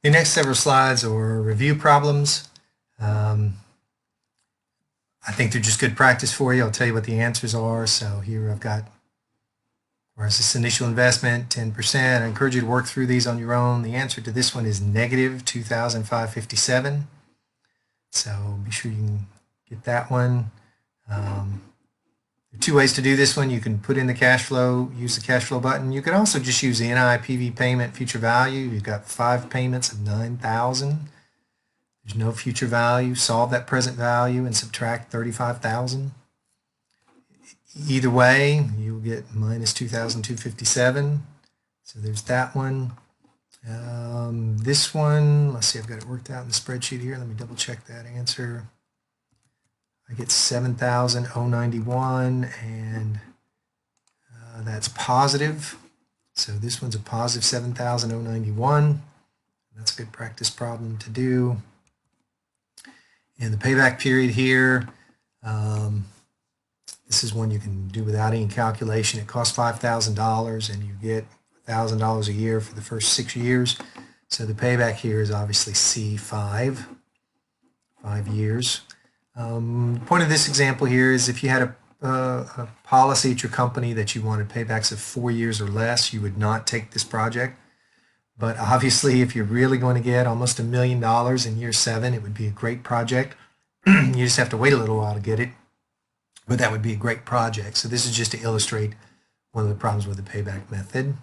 The next several slides are review problems. I think they're just good practice for you. I'll tell you what the answers are. So here I've got, where's this initial investment, 10%. I encourage you to work through these on your own. The answer to this one is negative 2,557. So be sure you can get that one. There are two ways to do this one. You can put in the cash flow, use the cash flow button. You can also just use the NIPV payment future value. You've got 5 payments of 9,000. There's no future value. Solve that present value and subtract 35,000. Either way, you'll get minus 2,257. So there's that one. This one, let's see, I've got it worked out in the spreadsheet here. Let me double check that answer. I get 7,091, and that's positive. So this one's a positive 7,091. That's a good practice problem to do. And the payback period here, this is one you can do without any calculation. It costs $5,000 and you get $1,000 a year for the first 6 years. So the payback here is obviously C5, 5 years. The point of this example here is if you had a policy at your company that you wanted paybacks of 4 years or less, you would not take this project. But obviously, if you're really going to get almost $1 million in year 7, it would be a great project. You just have to wait a little while to get it, but that would be a great project. So this is just to illustrate one of the problems with the payback method.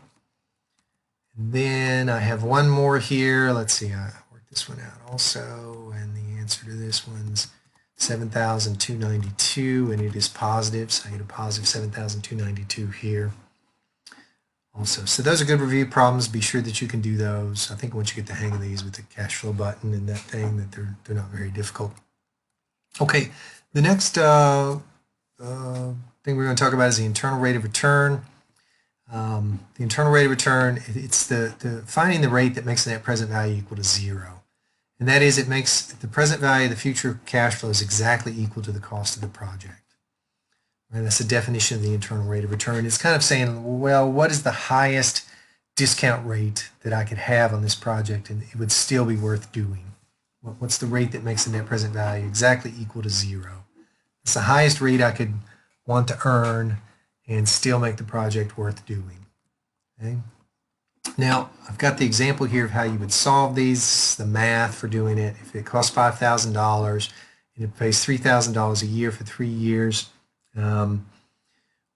And then I have one more here. Let's see, I worked this one out also, and the answer to this one's 7,292, and it is positive, so I get a positive 7,292 here also. So those are good review problems. Be sure that you can do those. I think once you get the hang of these with the cash flow button and that thing, that they're not very difficult. Okay, the next thing we're going to talk about is the internal rate of return. The internal rate of return, it's the finding the rate that makes the net present value equal to 0. And that is, it makes the present value of the future cash flow is exactly equal to the cost of the project. And that's the definition of the internal rate of return. It's kind of saying, well, what is the highest discount rate that I could have on this project and it would still be worth doing? What's the rate that makes the net present value exactly equal to 0? It's the highest rate I could want to earn and still make the project worth doing. Okay? Now, I've got the example here of how you would solve these, the math for doing it. If it costs $5,000 and it pays $3,000 a year for 3 years,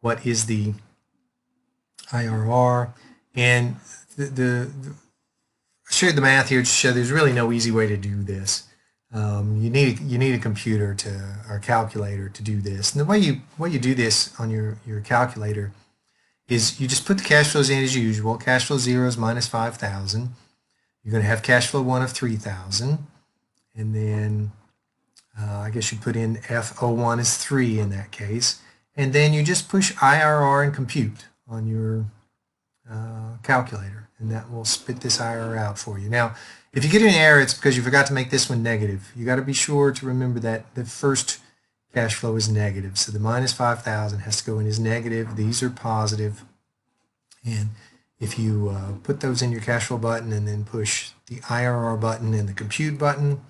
what is the IRR? And I showed the math here to show there's really no easy way to do this. You need a computer or calculator to do this. And the way you do this on your calculator is you just put the cash flows in as usual. Cash flow 0 is minus 5,000. You're going to have cash flow 1 of 3,000. And then I guess you put in FO1 is 3 in that case. And then you just push IRR and compute on your calculator. And that will spit this IRR out for you. Now, if you get an error, it's because you forgot to make this one negative. You got to be sure to remember that the first cash flow is negative. So the minus 5,000 has to go in as negative. These are positive. And if you put those in your cash flow button and then push the IRR button and the compute button,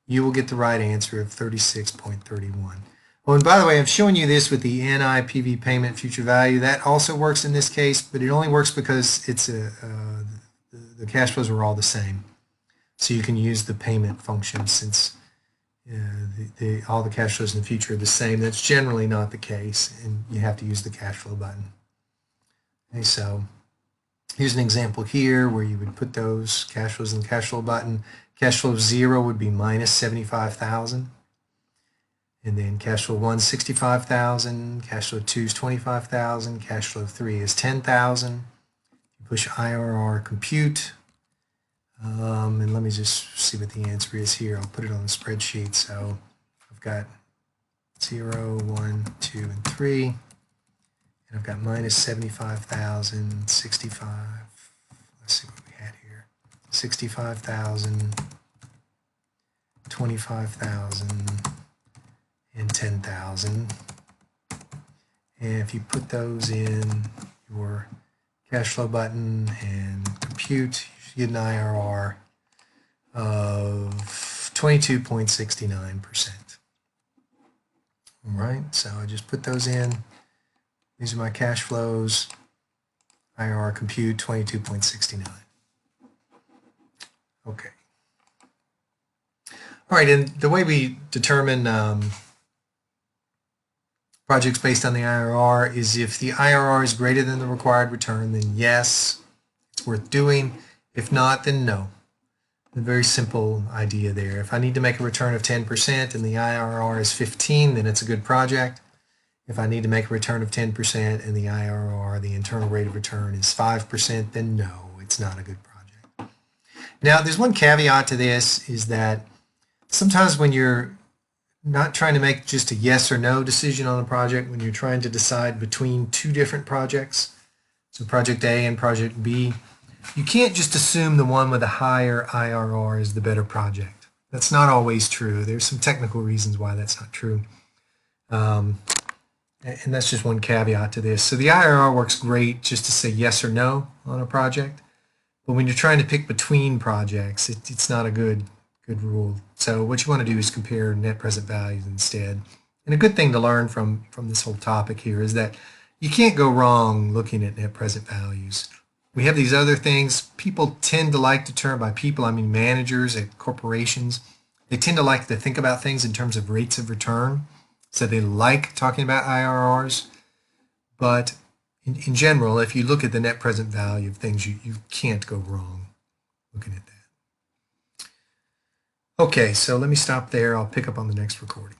you will get the right answer of 36.31. Oh, and by the way, I'm showing you this with the NIPV payment future value. That also works in this case, but it only works because it's the cash flows are all the same. So you can use the payment function since all the cash flows in the future are the same. That's generally not the case, and you have to use the cash flow button. Okay, so here's an example here where you would put those cash flows in the cash flow button. Cash flow 0 would be minus 75,000. And then cash flow 1 is 65,000. Cash flow 2 is 25,000. Cash flow 3 is 10,000. You push IRR compute. And let me just see what the answer is here. I'll put it on the spreadsheet. So I've got 0, 1, 2, and 3. And I've got minus 75,000, 65. Let's see what we had here. 65,000, 25,000, and 10,000. And if you put those in your cash flow button and compute, you get an IRR of 22.69%. All right, so I just put those in. These are my cash flows. IRR compute 22.69. Okay. All right, and the way we determine projects based on the IRR is if the IRR is greater than the required return, then yes, it's worth doing. If not, then no. A very simple idea there. If I need to make a return of 10% and the IRR is 15, then it's a good project. If I need to make a return of 10% and the IRR, the internal rate of return, is 5%, then no, it's not a good project. Now, there's one caveat to this, is that sometimes when you're not trying to make just a yes or no decision on a project, when you're trying to decide between two different projects, so project A and project B, you can't just assume the one with a higher IRR is the better project. That's not always true. There's some technical reasons why that's not true. And that's just one caveat to this. So the IRR works great just to say yes or no on a project. But when you're trying to pick between projects, it's not a good rule. So what you want to do is compare net present values instead. And a good thing to learn from this whole topic here is that you can't go wrong looking at net present values. We have these other things. People tend to like to turn, by people, I mean managers at corporations, they tend to like to think about things in terms of rates of return. So they like talking about IRRs. But in general, if you look at the net present value of things, you can't go wrong looking at that. Okay, so let me stop there. I'll pick up on the next recording.